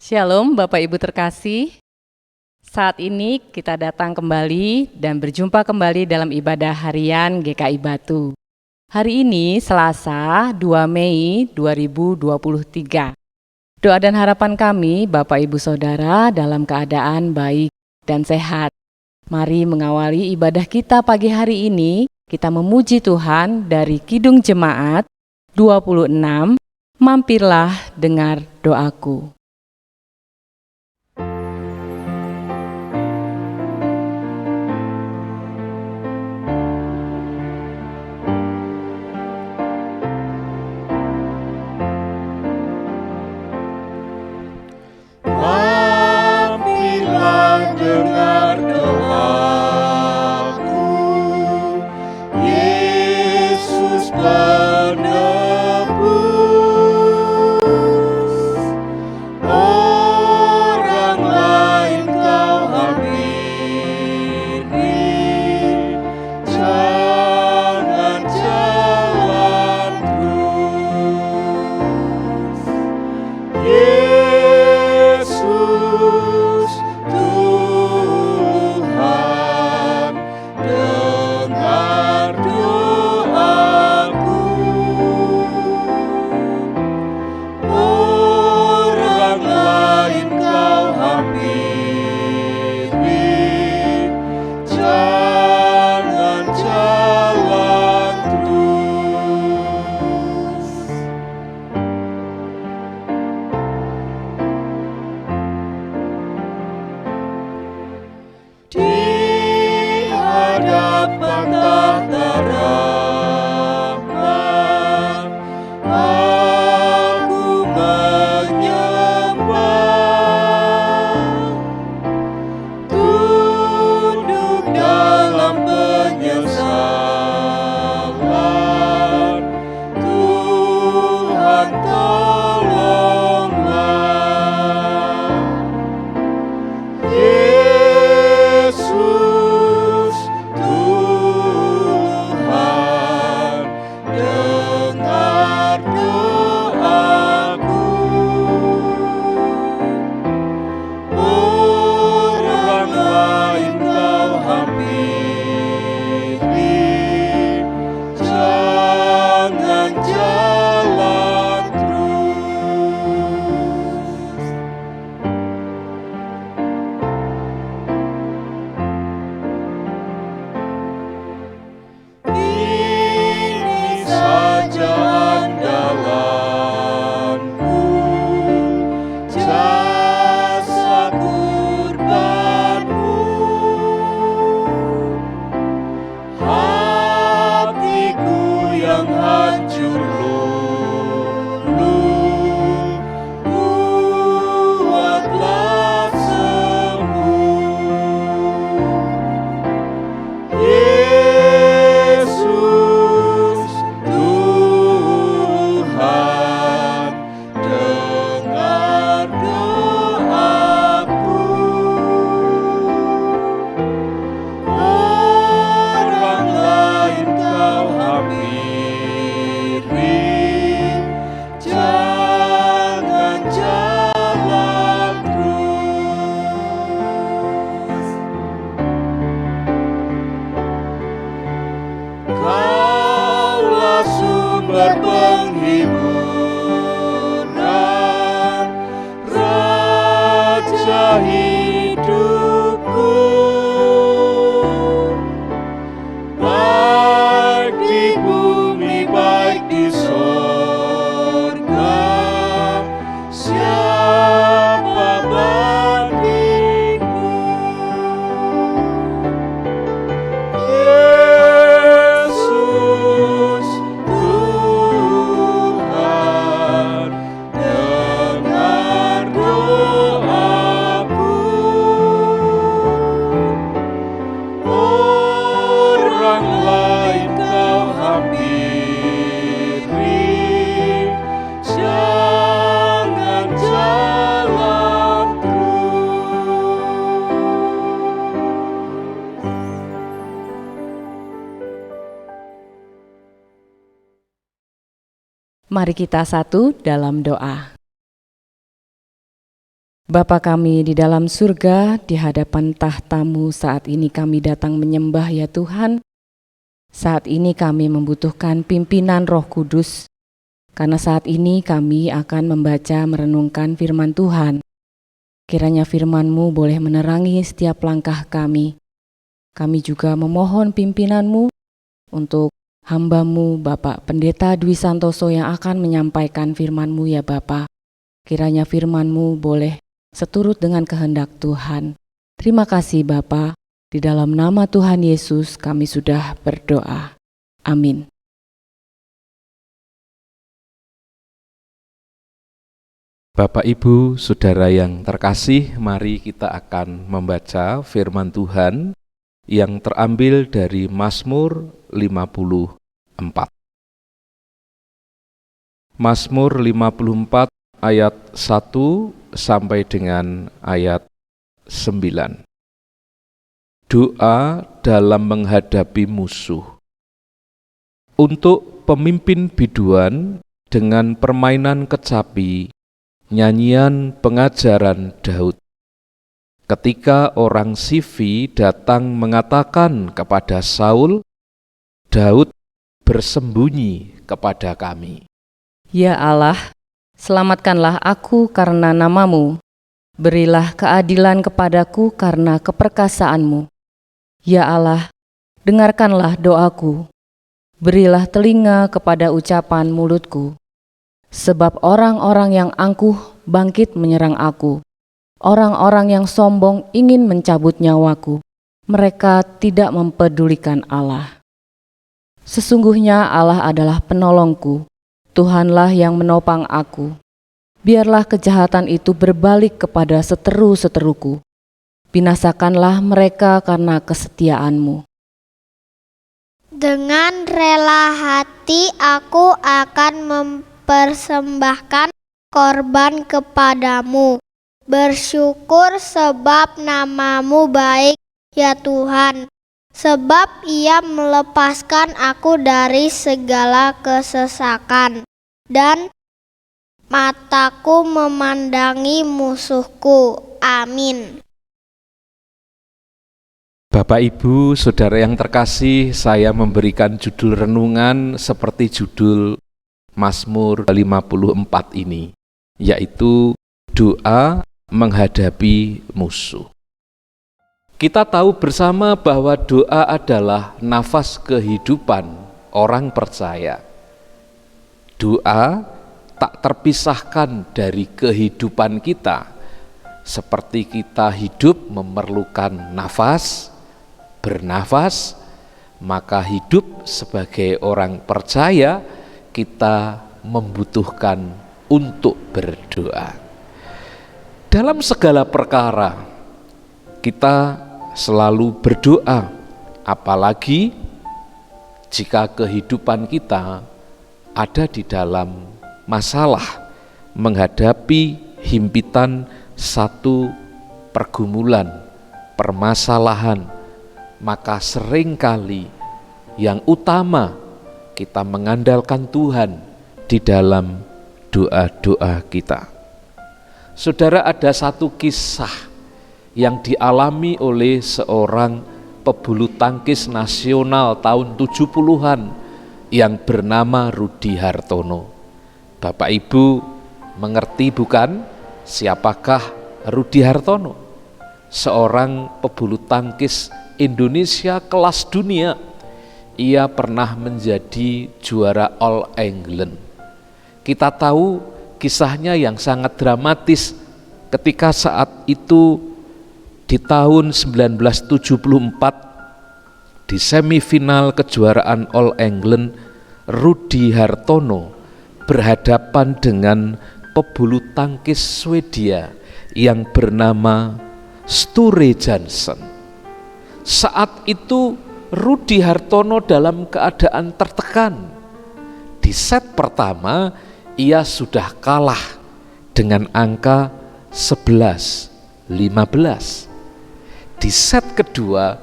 Shalom Bapak Ibu terkasih. Saat ini kita datang kembali dan berjumpa kembali dalam ibadah harian GKI Batu. Hari ini Selasa 2 Mei 2023. Doa dan harapan kami Bapak Ibu Saudara dalam keadaan baik dan sehat. Mari mengawali ibadah kita pagi hari ini. Kita memuji Tuhan dari Kidung Jemaat 26, Mampirlah dengar doaku. Mampirlah dengar doaku, Yesus penebus. Orang lain kau hampiri, jangan jalan terus. Yesus Tuhan, dengar doaku. Orang lain kau hampiri, jangan jalan terus. Di hadapan tahta rahmat, aku menyembah, tunduk dalam penyesalan. Tuhan tolonglah. Yesus Tuhan, dengar doaku. Orang lain kau hampiri, jangan jalan terus. Ini saja andalanku, jasa kurbanmu. Hatiku yang hancur luluh, buatlah sembuh. Yesus Tuhan, dengar doaku. Orang lain kau hampiri, jangan jalan terus. Kaulah sumber penghiburan, Raja hidupku. Baik di bumi, baik di sorga, siapa bandingmu? Yesus Tuhan, dengar doaku. Orang lain kau hampiri, jangan jalan terus. Mari kita satu dalam doa. Bapa kami di dalam surga, di hadapan tahta-Mu saat ini kami datang menyembah ya Tuhan. Saat ini kami membutuhkan pimpinan Roh Kudus, karena saat ini kami akan membaca merenungkan firman Tuhan. Kiranya firman-Mu boleh menerangi setiap langkah kami. Kami juga memohon pimpinan-Mu untuk hamba-Mu Bapak Pendeta Dwi Santoso yang akan menyampaikan firman-Mu ya Bapa. Kiranya firman-Mu boleh seturut dengan kehendak Tuhan. Terima kasih Bapa. Di dalam nama Tuhan Yesus kami sudah berdoa. Amin. Bapak, Ibu, Saudara yang terkasih, mari kita akan membaca firman Tuhan yang terambil dari Mazmur 54. Mazmur 54 ayat 1 sampai dengan ayat 9. Doa dalam menghadapi musuh. Untuk pemimpin biduan dengan permainan kecapi, nyanyian pengajaran Daud. Ketika orang Sifi datang mengatakan kepada Saul, Daud bersembunyi kepada kami. Ya Allah, selamatkanlah aku karena nama-Mu. Berilah keadilan kepadaku karena keperkasaanmu. Ya Allah, dengarkanlah doaku. Berilah telinga kepada ucapan mulutku. Sebab orang-orang yang angkuh bangkit menyerang aku. Orang-orang yang sombong ingin mencabut nyawaku. Mereka tidak mempedulikan Allah. Sesungguhnya Allah adalah penolongku. Tuhanlah yang menopang aku. Biarlah kejahatan itu berbalik kepada seteru-seteruku. Binasakanlah mereka karena kesetiaan-Mu. Dengan rela hati aku akan mempersembahkan korban kepadamu. Bersyukur sebab nama-Mu baik, ya Tuhan. Sebab Ia melepaskan aku dari segala kesesakan, dan mataku memandangi musuhku. Amin. Bapak, Ibu, Saudara yang terkasih, saya memberikan judul renungan seperti judul Mazmur 54 ini, yaitu doa menghadapi musuh. Kita tahu bersama bahwa doa adalah nafas kehidupan orang percaya. Doa tak terpisahkan dari kehidupan kita. Seperti kita hidup memerlukan nafas, bernafas, maka hidup sebagai orang percaya kita membutuhkan untuk berdoa. Dalam segala perkara kita selalu berdoa, apalagi jika kehidupan kita ada di dalam masalah, menghadapi himpitan satu pergumulan, permasalahan, maka seringkali yang utama kita mengandalkan Tuhan di dalam doa-doa kita. Saudara, ada satu kisah yang dialami oleh seorang pebulu tangkis nasional tahun 70-an yang bernama Rudi Hartono. Bapak Ibu mengerti bukan siapakah Rudi Hartono? Seorang pebulu tangkis Indonesia kelas dunia. Ia pernah menjadi juara All England. Kita tahu kisahnya yang sangat dramatis ketika saat itu di tahun 1974 di semifinal kejuaraan All England, Rudi Hartono berhadapan dengan pebulu tangkis Swedia yang bernama Sture Jansson. Saat itu Rudi Hartono dalam keadaan tertekan. Di set pertama ia sudah kalah dengan angka 11-15. Di set kedua,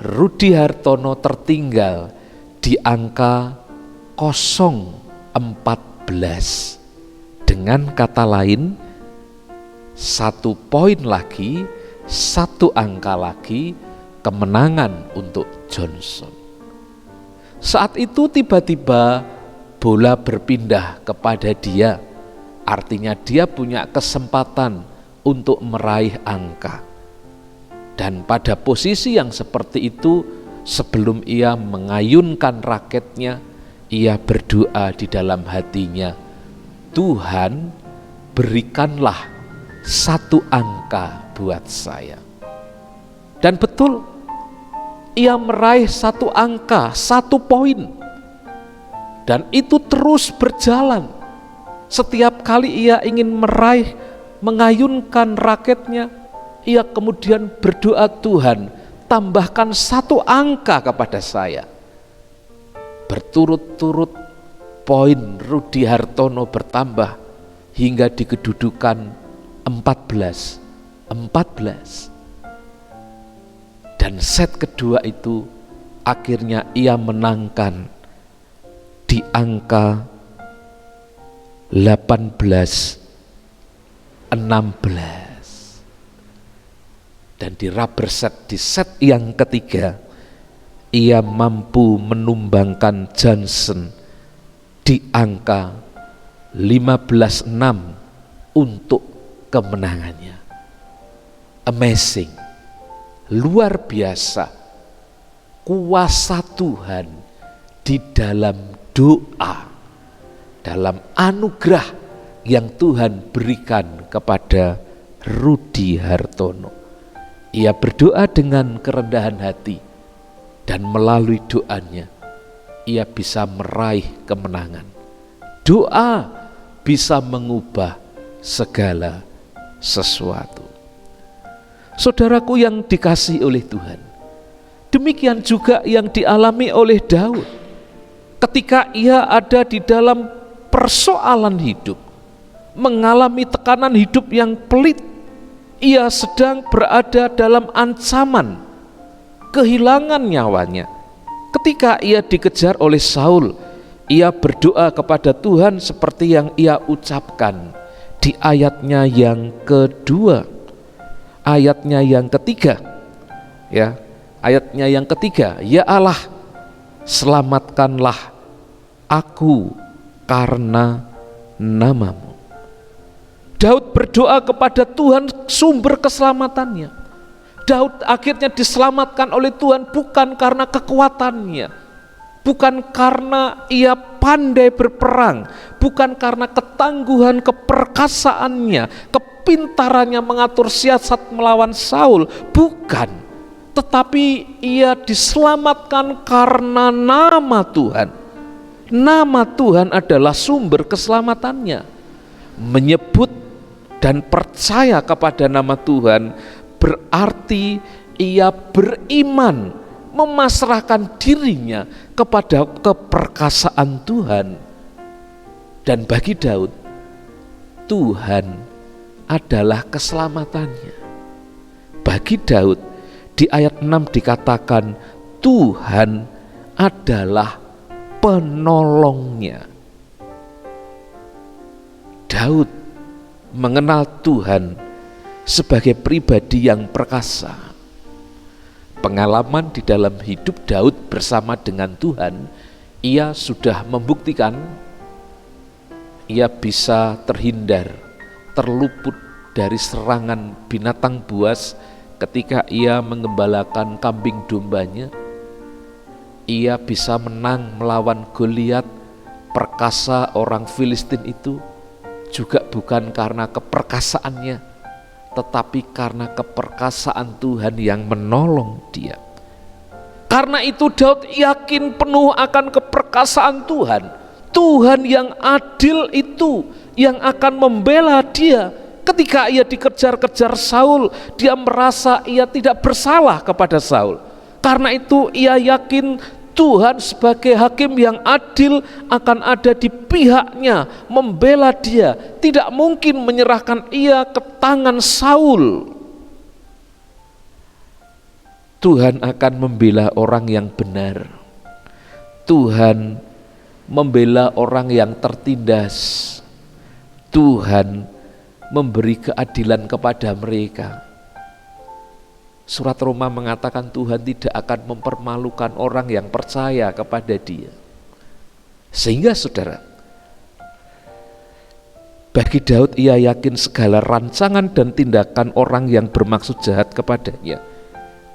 Rudi Hartono tertinggal di angka 0-14. Dengan kata lain, 1 poin lagi, 1 angka lagi, kemenangan untuk Johnson. Saat itu tiba-tiba bola berpindah kepada dia. Artinya dia punya kesempatan untuk meraih angka. Dan pada posisi yang seperti itu, sebelum ia mengayunkan raketnya, ia berdoa di dalam hatinya, Tuhan, berikanlah 1 angka buat saya. Dan betul, ia meraih 1 angka, 1 poin. Dan itu terus berjalan. Setiap kali ia ingin meraih, mengayunkan raketnya, ia kemudian berdoa, Tuhan, tambahkan 1 angka kepada saya. Berturut-turut poin Rudi Hartono bertambah hingga di kedudukan 14. Dan set kedua itu akhirnya ia menangkan di angka 18-16. Dan di rubber set, di set yang ketiga, ia mampu menumbangkan Johnson di angka 15-6 untuk kemenangannya. Amazing, luar biasa kuasa Tuhan di dalam doa, dalam anugerah yang Tuhan berikan kepada Rudi Hartono. Ia berdoa dengan kerendahan hati, dan melalui doanya ia bisa meraih kemenangan. Doa bisa mengubah segala sesuatu. Saudaraku yang dikasihi oleh Tuhan, demikian juga yang dialami oleh Daud. Ketika ia ada di dalam persoalan hidup, mengalami tekanan hidup yang pelit, ia sedang berada dalam ancaman kehilangan nyawanya. Ketika ia dikejar oleh Saul, ia berdoa kepada Tuhan seperti yang ia ucapkan di ayatnya yang kedua, ayatnya yang ketiga, ya, ayatnya yang ketiga, ya Allah, selamatkanlah aku karena namamu. Daud berdoa kepada Tuhan sumber keselamatannya. Daud akhirnya diselamatkan oleh Tuhan bukan karena kekuatannya, bukan karena ia pandai berperang, bukan karena ketangguhan keperkasaannya, kepintarannya mengatur siasat melawan Saul, bukan. Tetapi ia diselamatkan karena nama Tuhan. Nama Tuhan adalah sumber keselamatannya. Menyebut dan percaya kepada nama Tuhan berarti ia beriman, memasrahkan dirinya kepada keperkasaan Tuhan. Dan bagi Daud, Tuhan adalah keselamatannya. Bagi Daud, di ayat 6 dikatakan Tuhan adalah penolongnya. Daud mengenal Tuhan sebagai pribadi yang perkasa. Pengalaman di dalam hidup Daud bersama dengan Tuhan, ia sudah membuktikan ia bisa terhindar, terluput dari serangan binatang buas ketika ia mengembalakan kambing dombanya. Ia bisa menang melawan Goliat, perkasa orang Filistin itu, juga bukan karena keperkasaannya, tetapi karena keperkasaan Tuhan yang menolong dia. Karena itu Daud yakin penuh akan keperkasaan Tuhan. Tuhan yang adil itu yang akan membela dia. Ketika ia dikejar-kejar Saul, dia merasa ia tidak bersalah kepada Saul. Karena itu ia yakin Tuhan sebagai hakim yang adil akan ada di pihaknya, membela dia, tidak mungkin menyerahkan ia ke tangan Saul. Tuhan akan membela orang yang benar. Tuhan membela orang yang tertindas. Tuhan memberi keadilan kepada mereka. Surat Roma mengatakan Tuhan tidak akan mempermalukan orang yang percaya kepada Dia. Sehingga saudara, bagi Daud ia yakin segala rancangan dan tindakan orang yang bermaksud jahat kepadanya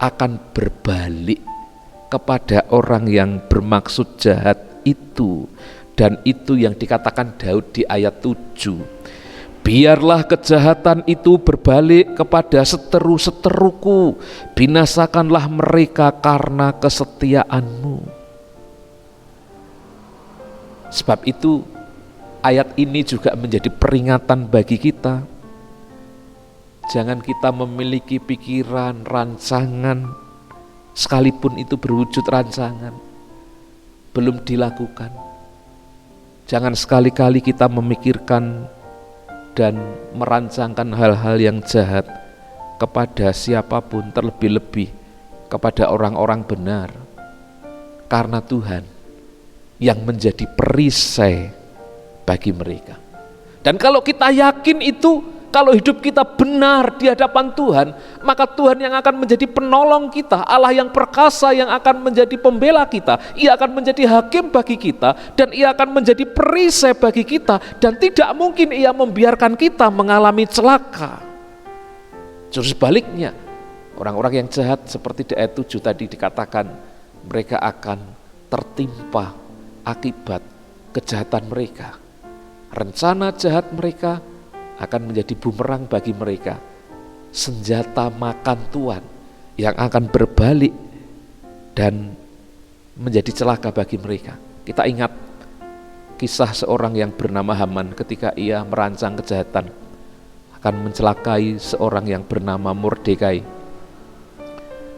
akan berbalik kepada orang yang bermaksud jahat itu. Dan itu yang dikatakan Daud di ayat 7. Biarlah kejahatan itu berbalik kepada seteru-seteruku, binasakanlah mereka karena kesetiaanmu. Sebab itu ayat ini juga menjadi peringatan bagi kita. Jangan kita memiliki pikiran, rancangan, sekalipun itu berwujud rancangan, belum dilakukan. Jangan sekali-kali kita memikirkan dan merancangkan hal-hal yang jahat kepada siapapun, terlebih-lebih kepada orang-orang benar, karena Tuhan yang menjadi perisai bagi mereka. Dan kalau kita yakin itu, kalau hidup kita benar di hadapan Tuhan, maka Tuhan yang akan menjadi penolong kita, Allah yang perkasa yang akan menjadi pembela kita, Ia akan menjadi hakim bagi kita, dan Ia akan menjadi perisai bagi kita, dan tidak mungkin Ia membiarkan kita mengalami celaka. Justru sebaliknya, orang-orang yang jahat seperti di ayat 7 tadi dikatakan, mereka akan tertimpa akibat kejahatan mereka. Rencana jahat mereka akan menjadi bumerang bagi mereka, senjata makan tuan yang akan berbalik dan menjadi celaka bagi mereka. Kita ingat kisah seorang yang bernama Haman ketika ia merancang kejahatan akan mencelakai seorang yang bernama Mordekai.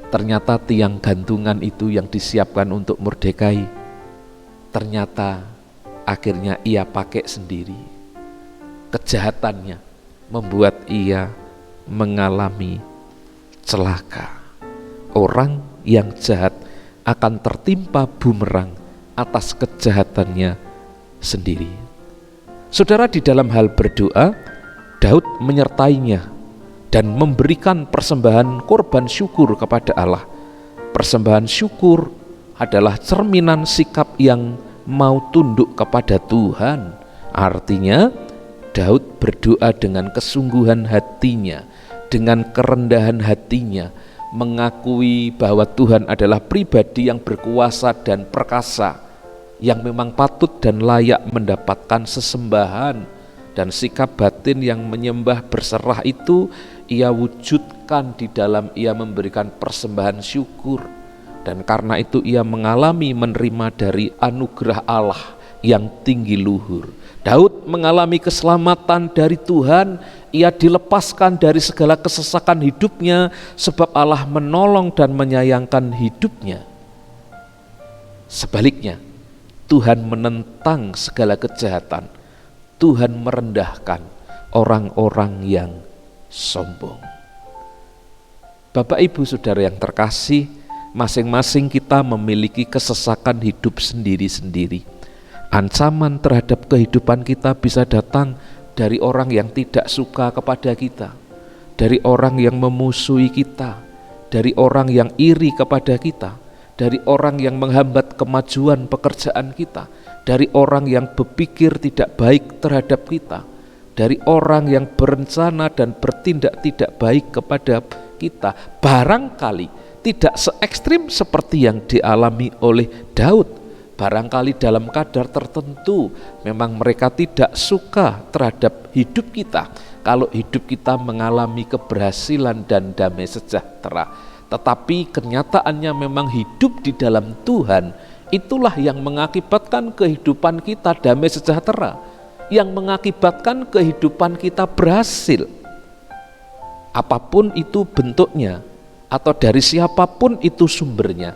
Ternyata tiang gantungan itu yang disiapkan untuk Mordekai, ternyata akhirnya ia pakai sendiri. Kejahatannya membuat ia mengalami celaka. Orang yang jahat akan tertimpa bumerang atas kejahatannya sendiri. Saudara, di dalam hal berdoa, Daud menyertainya dan memberikan persembahan korban syukur kepada Allah. Persembahan syukur adalah cerminan sikap yang mau tunduk kepada Tuhan. Artinya Daud berdoa dengan kesungguhan hatinya, dengan kerendahan hatinya, mengakui bahwa Tuhan adalah pribadi yang berkuasa dan perkasa, yang memang patut dan layak mendapatkan sesembahan. Dan sikap batin yang menyembah berserah itu ia wujudkan di dalam ia memberikan persembahan syukur. Dan karena itu ia mengalami menerima dari anugerah Allah yang tinggi luhur. Daud mengalami keselamatan dari Tuhan, ia dilepaskan dari segala kesesakan hidupnya sebab Allah menolong dan menyayangkan hidupnya. Sebaliknya, Tuhan menentang segala kejahatan, Tuhan merendahkan orang-orang yang sombong. Bapak Ibu Saudara yang terkasih, masing-masing kita memiliki kesesakan hidup sendiri-sendiri. Ancaman terhadap kehidupan kita bisa datang dari orang yang tidak suka kepada kita, dari orang yang memusuhi kita, dari orang yang iri kepada kita, dari orang yang menghambat kemajuan pekerjaan kita, dari orang yang berpikir tidak baik terhadap kita, dari orang yang berencana dan bertindak tidak baik kepada kita. Barangkali tidak se ekstrim seperti yang dialami oleh Daud. Barangkali dalam kadar tertentu memang mereka tidak suka terhadap hidup kita kalau hidup kita mengalami keberhasilan dan damai sejahtera. Tetapi kenyataannya memang hidup di dalam Tuhan itulah yang mengakibatkan kehidupan kita damai sejahtera, yang mengakibatkan kehidupan kita berhasil. Apapun itu bentuknya atau dari siapapun itu sumbernya,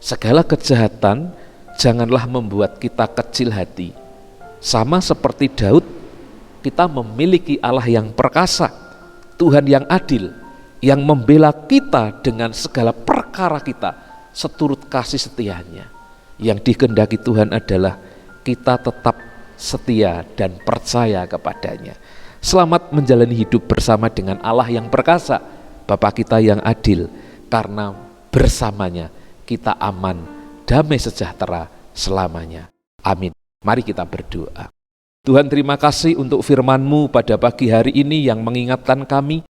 segala kejahatan janganlah membuat kita kecil hati. Sama seperti Daud, kita memiliki Allah yang perkasa, Tuhan yang adil, yang membela kita dengan segala perkara kita seturut kasih setianya. Yang dikehendaki Tuhan adalah kita tetap setia dan percaya kepadanya. Selamat menjalani hidup bersama dengan Allah yang perkasa, Bapa kita yang adil, karena bersamanya kita aman, damai sejahtera selamanya. Amin. Mari kita berdoa. Tuhan, terima kasih untuk firman-Mu pada pagi hari ini yang mengingatkan kami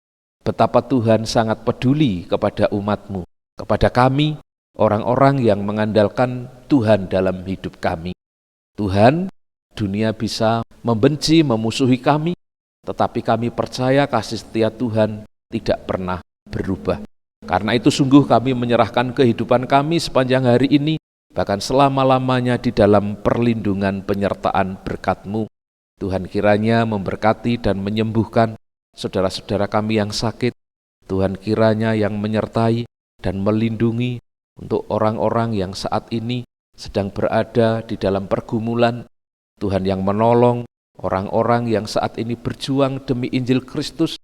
betapa Tuhan sangat peduli kepada umat-Mu, kepada kami, orang-orang yang mengandalkan Tuhan dalam hidup kami. Tuhan, dunia bisa membenci, memusuhi kami, tetapi kami percaya kasih setia Tuhan tidak pernah berubah. Karena itu sungguh kami menyerahkan kehidupan kami sepanjang hari ini, bahkan selama-lamanya di dalam perlindungan penyertaan berkat-Mu. Tuhan kiranya memberkati dan menyembuhkan saudara-saudara kami yang sakit. Tuhan kiranya yang menyertai dan melindungi untuk orang-orang yang saat ini sedang berada di dalam pergumulan. Tuhan yang menolong orang-orang yang saat ini berjuang demi Injil Kristus,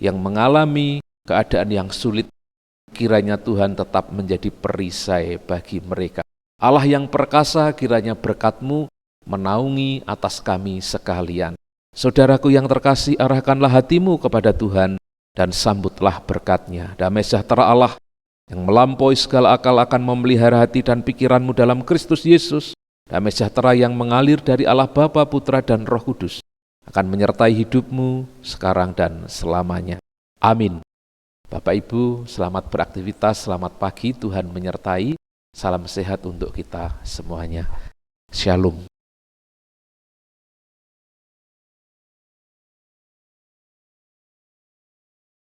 yang mengalami keadaan yang sulit. Kiranya Tuhan tetap menjadi perisai bagi mereka. Allah yang perkasa, kiranya berkat-Mu menaungi atas kami sekalian. Saudaraku yang terkasih, arahkanlah hatimu kepada Tuhan dan sambutlah berkat-Nya. Damai sejahtera Allah yang melampaui segala akal akan memelihara hati dan pikiranmu dalam Kristus Yesus. Damai sejahtera yang mengalir dari Allah Bapa, Putra, dan Roh Kudus akan menyertai hidupmu sekarang dan selamanya. Amin. Bapak Ibu, selamat beraktivitas, selamat pagi, Tuhan menyertai. Salam sehat untuk kita semuanya. Shalom.